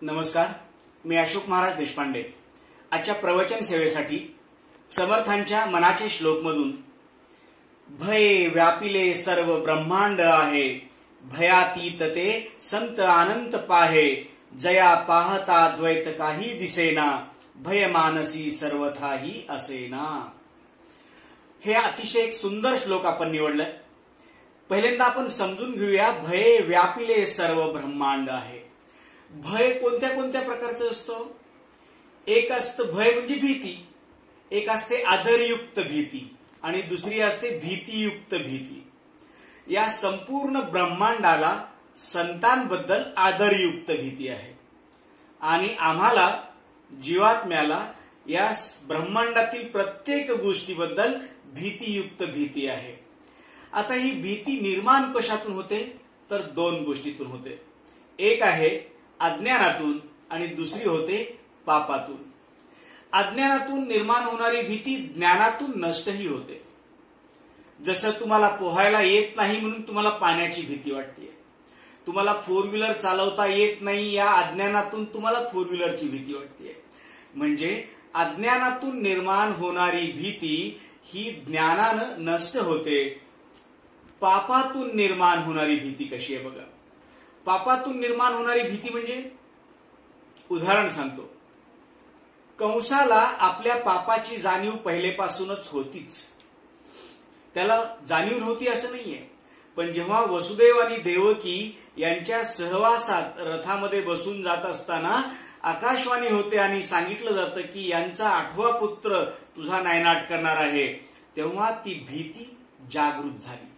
नमस्कार, मी अशोक महाराज देशपांडे। आजच्या प्रवचन सेवेसाठी समर्थांच्या मनाचे श्लोकमधून भय व्यापिले सर्व ब्रह्मांड आहे, भयातीत ते संत अनंत पाहे, जया पाहता द्वैत काही दिसेना, भय मानसी सर्वथाही असेना। हे अतिशय एक सुंदर श्लोक आपण निवडलाय। पहिल्यांदा आपण समजून घेऊया, भय व्यापिले सर्व ब्रह्मांड आहे। भय कोणत्या कोणत्या प्रकारचं असतं? एक असतं भय म्हणजे भीती, एक असते आदरयुक्त भीती आणि दुसरी असते भीतीयुक्त भीती। या संपूर्ण ब्रह्मांडाला संतांबद्दल आदरयुक्त भीती आहे आणि आम्हाला जीवात्म्याला या ब्रह्मांडातील प्रत्येक गोष्टीबद्दल भीतीयुक्त भीती आहे। आता ही भीती निर्माण कशातून होते? तर दोन गोष्टीतून होते। एक आहे अज्ञानातून आणि दुसरी होते पापातून। अज्ञानातून निर्माण होणारी भीती ज्ञानातून नष्टही होते। जसं तुम्हाला पोहायला येत नाही म्हणून तुम्हाला पाण्याची भीती वाटते, तुम्हाला फोर व्हीलर चालवता येत नाही या अज्ञानातून तुम्हाला फोर व्हीलरची भीती वाटते। म्हणजे अज्ञानातून निर्माण होणारी भीती ही ज्ञानानं नष्ट होते। पापातून निर्माण होणारी भीती कशी आहे बघा। पापातून निर्माण होणारी भीती म्हणजे, उदाहरण सांगतो, कंसाला आपल्या पापाची जाणीव पहिलेपासूनच होतीच, त्याला जाणीव नव्हती असं नाहीये। पण जेव्हा वसुदेव आणि देवकी यांच्या सहवासात रथामध्ये बसून जात असताना आकाशवाणी होते आणि सांगितलं जातं की यांचा 8वा पुत्र तुझा नायनाट करणार आहे, तेव्हा ती भीती जागृत झाली।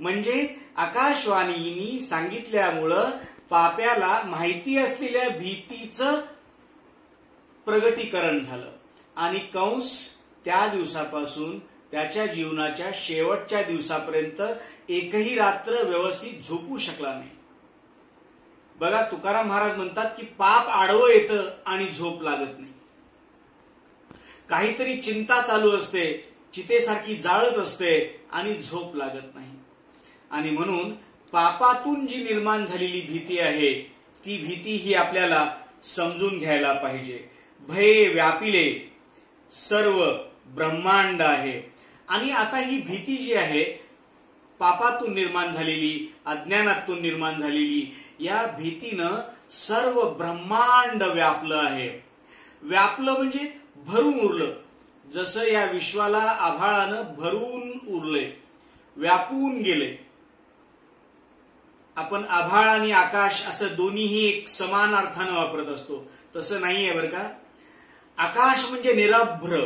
म्हणजे आकाशवाणीनी सांगितल्यामुळं पाप्याला माहिती असलेल्या भीतीचं प्रगटीकरण झालं आणि कंस त्या दिवसापासून त्याच्या जीवनाच्या शेवटच्या दिवसापर्यंत एकही रात्र व्यवस्थित झोपू शकला नाही। बघा, तुकाराम महाराज म्हणतात की पाप आडवं येतं आणि झोप लागत नाही। काहीतरी चिंता चालू असते, चितेसारखी जाळत असते आणि झोप लागत नाही। आणि म्हणून पापातून जी निर्माण झालेली भीती आहे ती भीती ही आपल्याला समजून घ्यायला पाहिजे। भय व्यापिले सर्व ब्रह्मांड आहे। आणि आता ही भीती जी आहे पापातून निर्माण झालेली, अज्ञानातून निर्माण झालेली, या भीतीनं सर्व ब्रह्मांड व्यापलं आहे। व्यापलं म्हणजे भरून उरलं। जसं या विश्वाला आभाळानं भरून उरले, व्यापून गेले। आपण आभाळ आणि आकाश असं दोन्हीही एक समान अर्थानं वापरत असतो, तसं नाहीये बरं का। आकाश म्हणजे निरभ्र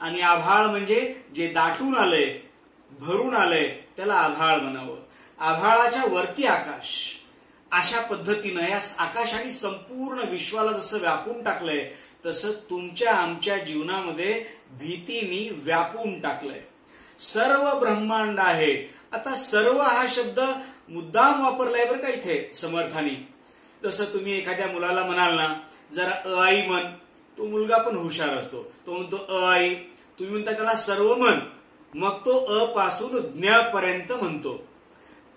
आणि आभाळ म्हणजे जे दाटून आलंय, भरून आलंय, त्याला आभाळ म्हणावं। आभाळाच्या वरती आकाश, अशा पद्धतीनं या आकाशाने संपूर्ण विश्वाला जसं व्यापून टाकलंय तसं तुमच्या आमच्या जीवनामध्ये भीतीने व्यापून टाकलंय। सर्व ब्रह्मांड आहे। आता सर्व हा शब्द मुद्दाम वापरलाय बरं का इथे समर्थानी। तसं तुम्ही एखाद्या मुलाला म्हणाल ना, जरा अ आई म्हण, तो मुलगा पण हुशार असतो, तो म्हणतो अ आई। तुम्ही म्हणता त्याला सर्व म्हण, मग तो अ पासून ज्ञ पर्यंत म्हणतो।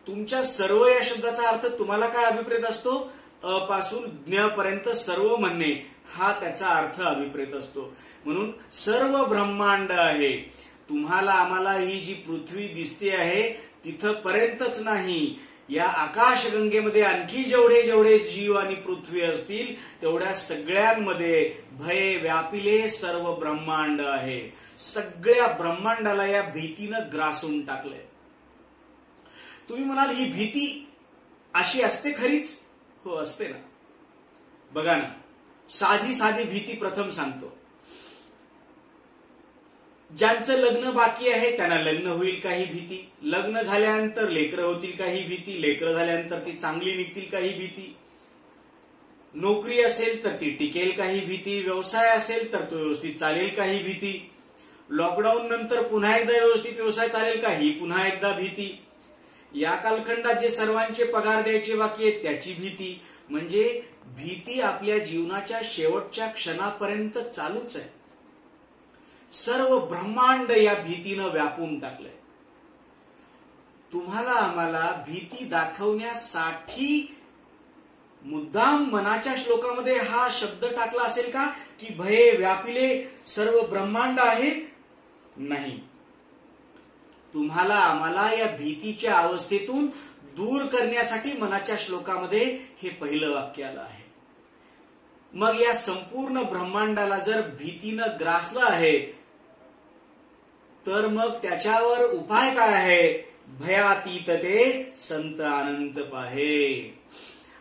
तुमच्या सर्व या शब्दाचा अर्थ तुम्हाला काय अभिप्रेत असतो? अ पासून ज्ञ पर्यंत सर्व म्हणणे हा त्याचा अर्थ अभिप्रेत असतो। म्हणून सर्व ब्रह्मांड आहे। तुम्हाला आम्हाला ही जी पृथ्वी दिसते आहे तिथपर्यंतच नाही, या आकाशगंगेमध्ये आणखी जेवढे जेवढे जीव आणि पृथ्वी असतील तेवढ्या सगळ्यांमध्ये भय व्यापिले सर्व ब्रह्मांड आहे। सगळ्या ब्रह्मांडाला या भीतीनं ग्रासून टाकलंय। तुम्ही म्हणाल ही भीती अशी असते खरीच? हो, असते ना। बघा ना, साधी साधी भीती प्रथम सांगतो। ज्यांचं लग्न बाकी आहे त्यांना लग्न होईल का ही भीती, लग्न झाल्यानंतर लेकरं होतील का ही भीती, लेकरं झाल्यानंतर ती चांगली निघतील का ही भीती, नोकरी असेल तर ती टिकेल का ही भीती, व्यवसाय असेल तर तो व्यवस्थित चालेल का ही भीती, लॉकडाऊन नंतर पुन्हा एकदा व्यवस्थित व्यवसाय चालेल का ही पुन्हा एकदा भीती, या कालखंडात जे सर्वांचे पगार द्यायचे बाकी आहेत त्याची भीती। म्हणजे भीती आपल्या जीवनाच्या शेवटच्या क्षणापर्यंत चालूच आहे। सर्व ब्रह्मांड या भीतीनं व्यापून टाकलंय। तुम्हाला आम्हाला भीती दाखवण्यासाठी मुद्दाम मनाच्या श्लोकामध्ये हा शब्द टाकला असेल का की भये व्यापिले सर्व ब्रह्मांड आहे? नाही. तुम्हाला आम्हाला या भीतीच्या अवस्थेतून दूर करण्यासाठी मनाच्या श्लोकामध्ये हे पहिलं वाक्य आलं आहे. मग या संपूर्ण ब्रह्मांडाला जर भीतीनं ग्रासलं आहे तर मग त्याच्यावर उपाय काय आहे? भयातीत ते संत अनंत पाहे.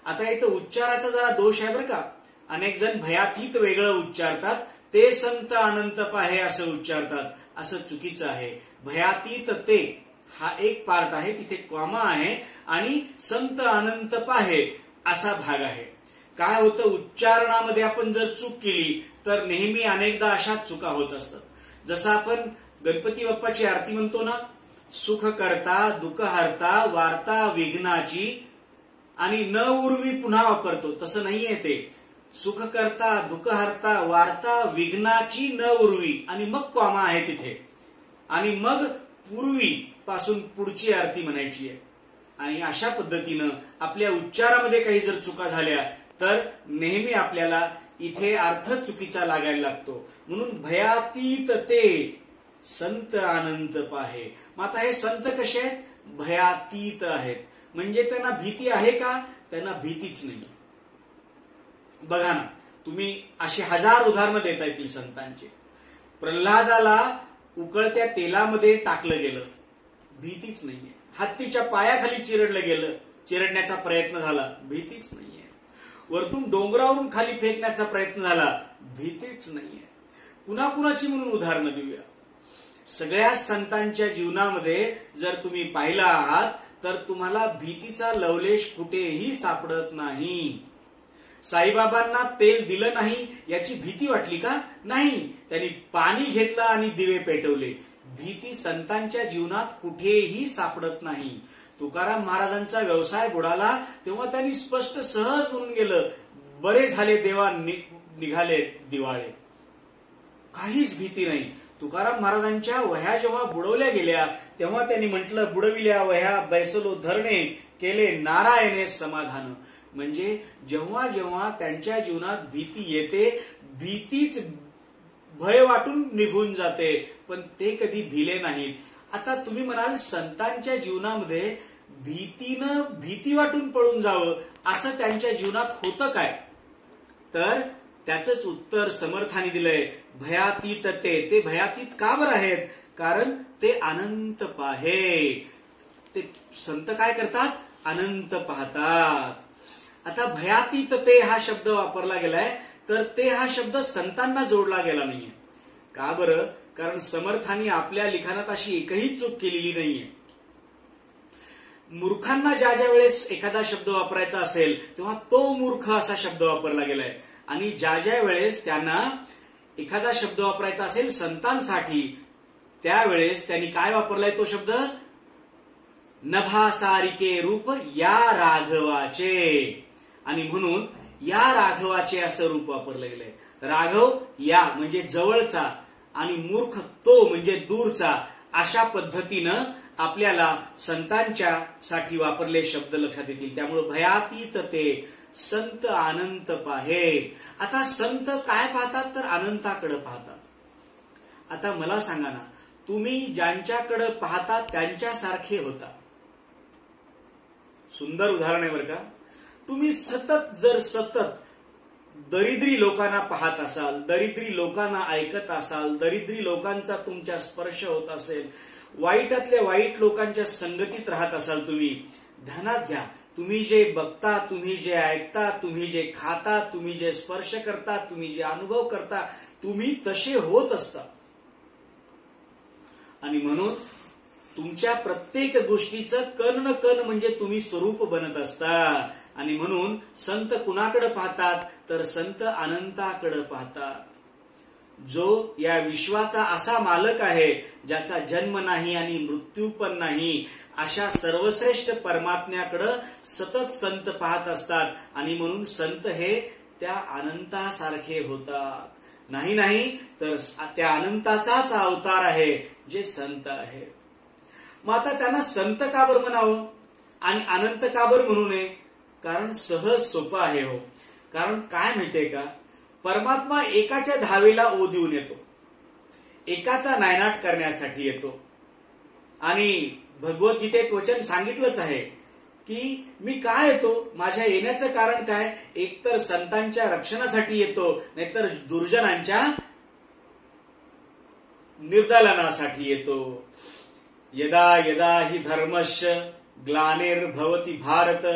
आता इथं उच्चाराचा जरा दोष आहे बरं का. अनेक जण भयातीत वेगळं उच्चारतात, ते संत अनंत पाहे असं उच्चारतात. असं चुकीचं आहे. भयातीत ते हा एक पार्ट आहे, तिथे कॉमा आहे आणि संत अनंत पाहे असा भाग आहे. काय होतं, उच्चारणामध्ये आपण जर चूक केली तर नेहमी अनेकदा अशाच चुका होत असतात. जसं आपण गणपती बाप्पाची आरती म्हणतो ना, सुख करता दुःख हरता वार्ता विघ्नाची, आणि न उर्वी पुन्हा वापरतो. तसं नाहीये ते. सुख करता दुःख हरता वार्ता विघ्नाची न उर्वी आणि मग कॉमा आहे तिथे, आणि मग पूर्वी पासून पुढची आरती म्हणायची आहे. आणि अशा पद्धतीनं आपल्या उच्चारामध्ये काही जर चुका झाल्या तर नेहमी आपल्याला इथे अर्थ चुकीचा लागायला लागतो. म्हणून भयातीत ते संत अनंत पाहे. मग आता हे संत कसे आहेत? भयातीत आहेत. म्हणजे त्यांना भीती आहे का? त्यांना भीतीच नाही. बघा ना, तुम्ही अशी हजार उदाहरणं देता येतील संतांचे. प्रल्हादाला उकळत्या तेलामध्ये टाकलं गेलं, भीतीच नाहीये. हत्तीच्या पायाखाली चिरडलं गेलं, चिरडण्याचा प्रयत्न झाला, भीतीच नाहीये. वरतून डोंगरावरून खाली फेकण्याचा प्रयत्न झाला, भीतीच नाहीये. पुन्हा कुणाची म्हणून उदाहरणं देऊया. सगळ्या संतांच्या जीवनामध्ये जर तुम्ही पाहिला आहात तर तुम्हाला भीतीचा लवलेश कुठेही सापडत नाही. साईबाबांना तेल दिलं नाही याची भीती वाटली का? नाही. त्यांनी पाणी घेतलं आणि दिवे पेटवले. भीती संतांच्या जीवनात कुठेही सापडत नाही. तुकाराम महाराजांचा व्यवसाय बुडाला तेव्हा त्यांनी स्पष्ट सहज म्हणून गेलं, बरे झाले देवा निघाले दिवाळे. काहीच भीती नाही. तुकाराम महाराजांच्या वह्या जेव्हा बुडवल्या गेल्या तेव्हा त्यांनी म्हटलं, बुडविल्या वह्या बैसलो धरणे केले नारायणे समाधान. म्हणजे जेव्हा जेव्हा त्यांच्या जीवनात भीती येते, भीतीच भय वाटून निघून जाते, पण ते कधी भिले नाहीत. आता तुम्ही म्हणाल संतांच्या जीवनामध्ये भीतीनं भीती वाटून पळून जावं असं त्यांच्या जीवनात होतं काय? तर त्याचंच उत्तर समर्थाने दिलंय. भयातीत ते भयातीत का बरं आहेत? कारण ते अनंत पाहे. ते संत काय करतात? अनंत पाहतात. आता भयातीत ते हा शब्द वापरला गेलाय तर ते हा शब्द संतांना जोडला गेला नाहीये. का बरं? कारण समर्थांनी आपल्या लिखाणात अशी एकही चूक केलेली नाहीये. मूर्खांना ज्या ज्या वेळेस एखादा शब्द वापरायचा असेल तेव्हा तो मूर्ख असा शब्द वापरला गेलाय, आणि ज्या ज्या वेळेस त्यांना एखादा शब्द वापरायचा असेल संतांसाठी त्यावेळेस त्यांनी काय वापरलाय तो शब्द? नभासारिके रूप या राघवाचे. आणि म्हणून या राघवाचे असं रूप वापरलं गेलंय. राघव या म्हणजे जवळचा आणि मूर्ख तो म्हणजे दूरचा. अशा पद्धतीनं आपल्याला संतांच्या साठी वापरले शब्द लक्षात येतील. त्यामुळे भयातीत ते संत अनंत पाहे. आता संत काय पाहतात? तर अनंताकडे पाहतात. आता मला सांगा ना, तुम्ही ज्यांच्याकडे पाहता त्यांच्यासारखे होता. सुंदर उदाहरण आहे बरं का. तुम्ही सतत दरिद्री लोकांना पाहत असाल, दरिद्री लोकांना ऐकत असाल, दरिद्री लोकांचा तुमच्या स्पर्श होत असेल, वाईटातल्या वाईट लोकांच्या संगतीत राहत असाल, तुम्ही ध्यानात घ्या, तुम्ही जे बघता, तुम्ही जे ऐकता, तुम्ही जे खाता, तुम्ही जे स्पर्श करता, तुम्ही जे अनुभव करता, तुम्ही तसे होत असता. आणि म्हणून तुमच्या प्रत्येक गोष्टीचं कण न कण म्हणजे तुम्ही स्वरूप बनत असता. आणि म्हणून संत कुणाकडे पाहतात? तर संत अनंताकडे पाहतात. जो या विश्वाचा असा मालक आहे ज्याचा जन्म नाही आणि मृत्यू पण नाही, अशा सर्वश्रेष्ठ परमात्म्याकडे सतत संत पाहत असतात. आणि म्हणून संत हे त्या अनंतासारखे होतात. नाही तर त्या अनंताचाच अवतार आहे जे संत आहेत. मग आता त्यांना संत का बरं म्हणावं आणि अनंत का बरं म्हणू नये? कारण सहज सोपं आहे हो. कारण काय माहितीये का, परमात्मा एकाच्या धावेला ओ देऊन येतो, एकाचा नायनाट करण्यासाठी येतो. आणि भगवद्गीतेत वचन सांगितलंच आहे की मी काय येतो, माझ्या येण्याचं कारण काय, एकतर संतांच्या रक्षणासाठी येतो, नाहीतर दुर्जनांच्या निर्दालनासाठी येतो. यदा यदा हि धर्मस्य ग्लानिर्भवति भारत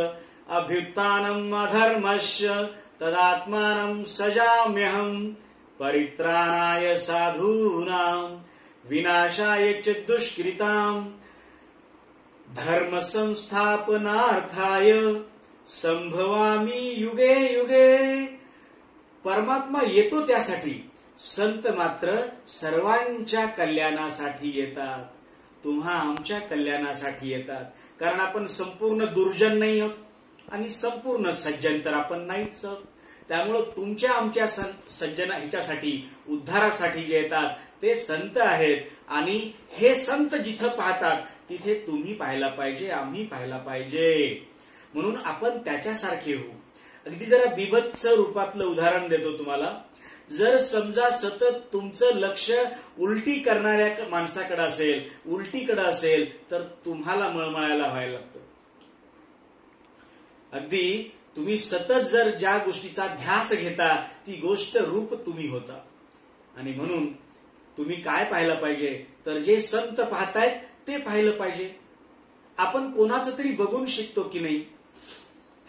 अभ्युत्थानम् अधर्मस्य तदात्मानं सजाम्यहम् परित्राणाय साधूनां विनाशाय च दुष्कृतां धर्म संस्थापनार्थाय संभवामी युगे युगे. परमात्मा येतो त्यासाठी, संत मात्र सर्वांच्या कल्याणासाठी येतात, तुम्हा आमच्या कल्याणासाठी येतात. कारण आपण संपूर्ण दुर्जन नाही आहोत आणि संपूर्ण सज्जन तर आपण नाहीच आहोत. त्यामुळं तुमच्या आमच्या सज्जन ह्याच्यासाठी, उद्धारासाठी जे येतात ते संत आहेत. आणि हे संत जिथं पाहतात तिथे तुम्ही पाहायला पाहिजे, आम्ही पाहायला पाहिजे. म्हणून आपण त्याच्यासारखे होऊ. अगदी जरा बिभत्स रूपातलं उदाहरण देतो तुम्हाला. जर समजा सतत तुमचं लक्ष उलटी करणाऱ्या माणसाकडे असेल, उलटीकडे असेल, तर तुम्हाला मळमळायला व्हायला लागतं. अगदी तुम्ही सतत जर ज्या गोष्टीचा ध्यास घेता ती गोष्ट रूप तुम्ही होता. आणि म्हणून तुम्ही काय पाहायला पाहिजे, तर जे संत पाहतायत ते पाहिलं पाहिजे. आपण कोणाचं तरी बघून शिकतो की नाही,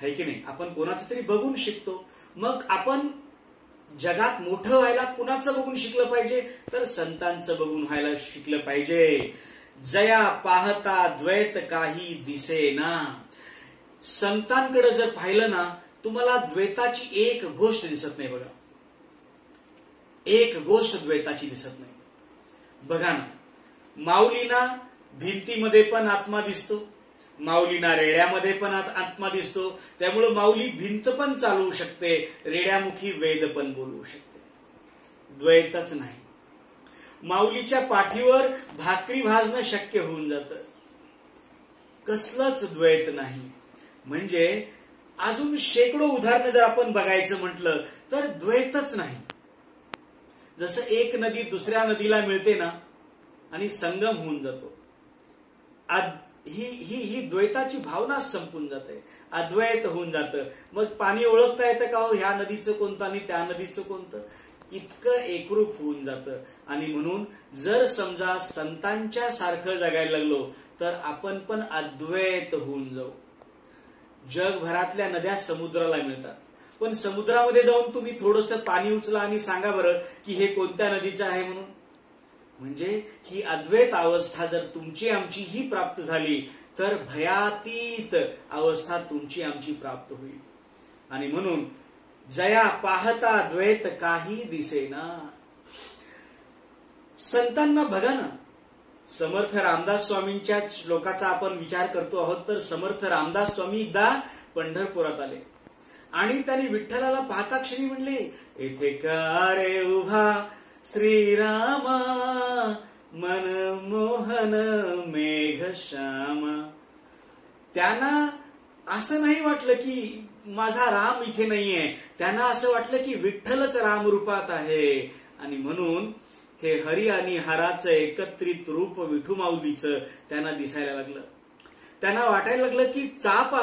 है की नाही? आपण कोणाचं तरी बघून शिकतो. मग आपण जगात मोठं व्हायला कुणाचं बघून शिकलं पाहिजे, तर संतांचं बघून व्हायला शिकलं पाहिजे. जया पाहता द्वैत काही दिसेना. संतांकडे जर पाहिलं ना, तुम्हाला द्वैताची एक गोष्ट दिसत नाही. बघा, एक गोष्ट द्वैताची दिसत नाही. बघा ना, माऊलीना भिंतीमध्ये पण आत्मा दिसतो, माऊलीना रेड्यामध्ये पण आत्मा दिसतो. त्यामुळे माऊली भिंत पण चालवू शकते, रेड्यामुखी वेद पण बोलवू शकते. द्वैतच नाही. माऊलीच्या पाठीवर भाकरी भाजणं शक्य होऊन जातं, कसलंच द्वैत नाही. म्हणजे अजून शेकडो उदाहरणं जर आपण बघायचं म्हटलं तर द्वैतच नाही. जसं एक नदी दुसऱ्या नदीला मिळते ना आणि संगम होऊन जातो, ही द्वैताची भावना संपून जाते, अद्वैत होऊन जातं. मग पाणी ओळखता येतं का हो, ह्या नदीचं कोणतं आणि त्या नदीचं कोणतं, इतकं एकरूप होऊन जातं. आणि म्हणून जर समजा संतांच्या सारखं जगायला लागलो तर आपण पण अद्वैत होऊन जाऊ. जगभरातल्या नद्या समुद्राला मिळतात, पण समुद्रामध्ये जाऊन तुम्ही थोडंसं पाणी उचला आणि सांगा बरं की हे कोणत्या नदीचं आहे म्हणून. म्हणजे ही अद्वैत अवस्था जर तुमची आमची ही प्राप्त झाली तर भयातीत अवस्था तुमची आमची प्राप्त होईल. आणि म्हणून जया पाहता द्वैत काही दिसेना. संतांना बघा ना, समर्थ रामदास स्वामींच्या श्लोकाचा आपण विचार करतो आहोत, तर समर्थ रामदास स्वामी एकदा पंढरपुरात आले आणि त्यांनी विठ्ठलाला पाहता क्षणी म्हणले, येथे का रे उभा श्रीरामा मनमोहन मेघश्यामा. त्यांना असं नाही वाटलं की माझा राम इथे नाहीये, त्यांना असं वाटलं की विठ्ठलच रामरूपात आहे. आणि म्हणून हे हरी आणि हाराचं एकत्रित रूप विठू माऊलीचं त्यांना दिसायला लागलं. त्यांना वाटायला लागलं की चाप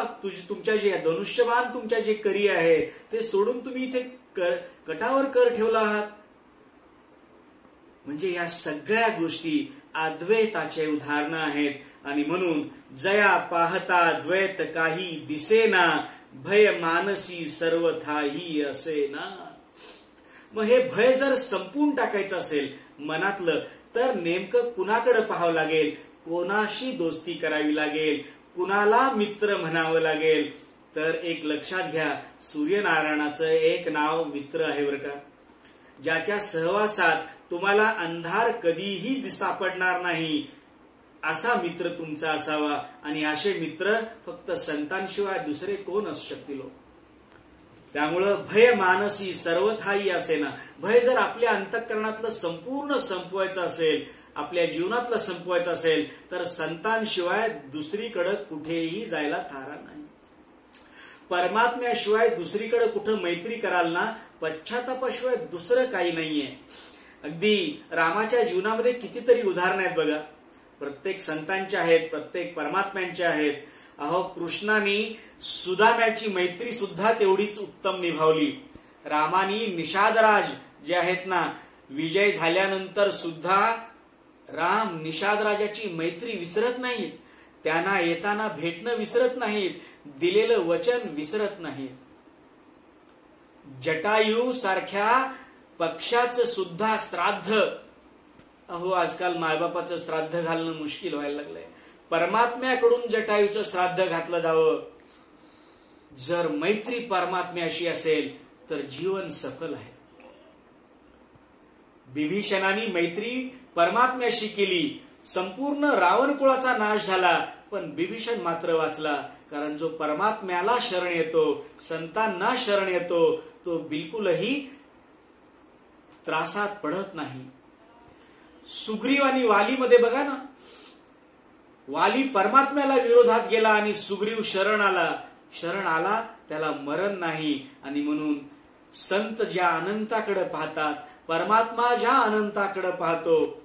तुमच्या जे धनुष्यबाण तुमच्या जे करी आहे ते सोडून तुम्ही इथे कटावर कर ठेवला आहात. म्हणजे या सगळ्या गोष्टी अद्वैताचे उदाहरणं आहेत. आणि म्हणून जया पाहता द्वैत काही दिसेना, भय मानसी सर्वथाही असेना. मग हे भय जर संपून टाकायचं असेल मनातलं, तर नेमकं कुणाकडे पाहावं लागेल, कोणाशी दोस्ती करावी लागेल, कुणाला मित्र म्हणावं लागेल. तर एक लक्षात घ्या, सूर्यनारायणाचं एक नाव मित्र आहे बरं का, ज्याच्या सहवासात तुम्हाला अंधार कधीही सापडणार नाही, असा मित्र तुमचा असावा. आणि असे मित्र फक्त संतांशिवाय दुसरे कोण असू शकतील. त्यामुळं भय मानसी सर्वथाही असेना. भय जर आपल्या अंतःकरणातलं संपूर्ण संपवायचं असेल, आपल्या जीवनातलं संपवायचं असेल, तर संतांशिवाय दुसरीकडे कुठेही जायला थारा नाही. परमात्म्याशिवाय दुसरीकडे कुठं मैत्री कराल ना, पश्चातापाशिवाय दुसरं काही नाहीये. अगदी रामाच्या जीवनामध्ये कितीतरी उदाहरणं आहेत बघा. प्रत्येक संतांचे आहेत, प्रत्येक परमात्म्यांचे आहेत. अहो, कृष्णाने सुदाम्याची मैत्री सुद्धा तेवढीच उत्तम निभावली. रामानी निषादराज जे आहेत ना, विजय झाल्यानंतर सुद्धा राम निषादराजाची मैत्री विसरत नाहीत. त्यांना येताना भेटणं विसरत नाहीत. दिलेलं वचन विसरत नाहीत. जटायू सारख्या पक्षाचं सुद्धा श्राद्ध, अहो आजकाल मायबापाचं श्राद्ध घालणं मुश्किल व्हायला लागलंय. परमात्म्याकडून जटायूचं श्राद्ध घातलं जावं. जर मैत्री परमात्म्याशी असेल तर जीवन सफल आहे. विभीषणाने मैत्री परमात्म्याशी केली. संपूर्ण रावण कुळाचा नाश झाला, पण विभीषण मात्र वाचला. कारण जो परमात्म्याला शरण येतो, संतांना शरण येतो, तो बिलकुलही त्रासात पडत नाही. सुग्रीव आणि वालीमध्ये बघा ना, वाली परमात्म्याला विरोधात गेला आणि सुग्रीव शरण आला, त्याला मरण नाही. आणि म्हणून संत ज्या अनंताकडे पाहतात, परमात्मा ज्या अनंताकडे पाहतो,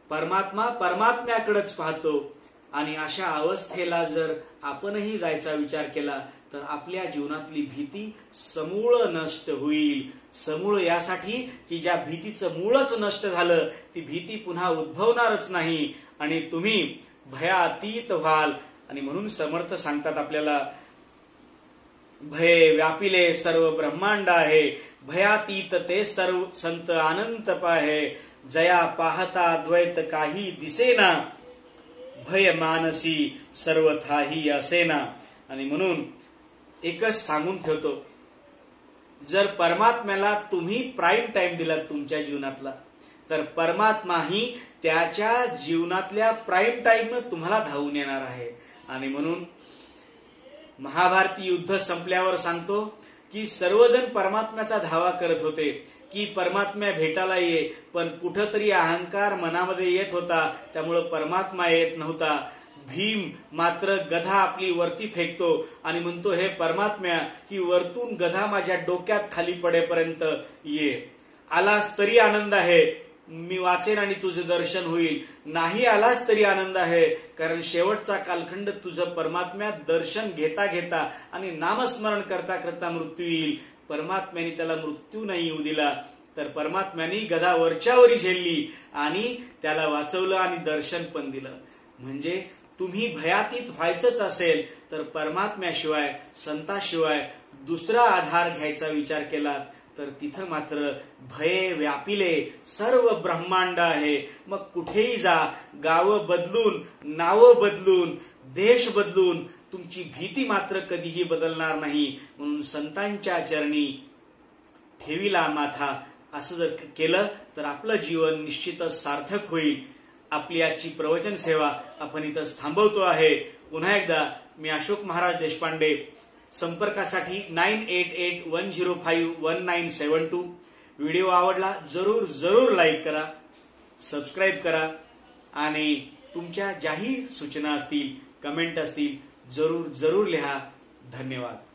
परमात्मा परमात्म्याकडेच पाहतो. आणि अशा अवस्थेला जर आपणही जायचा विचार केला तर आपल्या जीवनातली भीती समूळ नष्ट होईल. समूळ यासाठी की ज्या भीतीचं मूळच नष्ट झालं, ती भीती पुन्हा उद्भवणारच नाही आणि तुम्ही भयातीत व्हाल. आणि म्हणून समर्थ सांगतात आपल्याला, भय व्यापिले सर्व ब्रह्मांड आहे, भयातीत ते सर्व संत अनंत पाहे, जया पाहता द्वैत काही दिसेना, भय मानसी सर्वथाही असेना. आणि म्हणून एकच सांगून ठेवतो, जर परमात्म्याला तुम्ही प्राईम टाइम दिलात तुमच्या जीवनातला, तर परमात्माही त्याच्या जीवनातल्या प्राईम टाइमनं तुम्हाला धावून येणार आहे. आणि म्हणून महाभारती युद्ध संपल्यावर सांगतो की सर्वजण परमात्म्याचा धावा करत होते की परमात्म्या भेटायला ये, पण कुठंतरी अहंकार मनामध्ये येत होता, त्यामुळं परमात्मा येत नव्हता. भीम मात्र गधा आपली वरती फेकतो आणि म्हणतो, हे परमात्म्या, ही वरतून गधा माझ्या डोक्यात खाली पडेपर्यंत ये. आलास तरी आनंद आहे, मी वाचेन आणि तुझं दर्शन होईल. नाही आलास तरी आनंद आहे, कारण शेवटचा कालखंड तुझं परमात्म्यात दर्शन घेता घेता आणि नामस्मरण करता करता मृत्यू येईल. परमात्म्याने त्याला मृत्यू नाही येऊ दिला, तर परमात्म्याने गदा वरच्यावरी झेलली आणि त्याला वाचवलं आणि दर्शन पण दिलं. म्हणजे तुम्ही भयातीत व्हायचंच असेल तर परमात्म्याशिवाय, संताशिवाय दुसरा आधार घ्यायचा विचार केला तर तिथं मात्र भय व्यापिले सर्व ब्रह्मांड आहे. मग कुठेही जा, गावं बदलून, नावं बदलून, देश बदलून, तुमची भीती मात्र कधीही बदलणार नाही. म्हणून संतांच्या चरणी ठेविला माथा, असं जर केलं तर आपलं जीवन निश्चितच सार्थक होईल. आपली आजची प्रवचन सेवा आपण इथं थांबवतो आहे. पुन्हा एकदा मी अशोक महाराज देशपांडे. संपर्कासाठी 9881051972. व्हिडिओ आवडला जरूर लाईक करा, सबस्क्राईब करा आणि तुमच्या ज्याही सूचना असतील, कमेंट असतील, जरूर लिहा. धन्यवाद.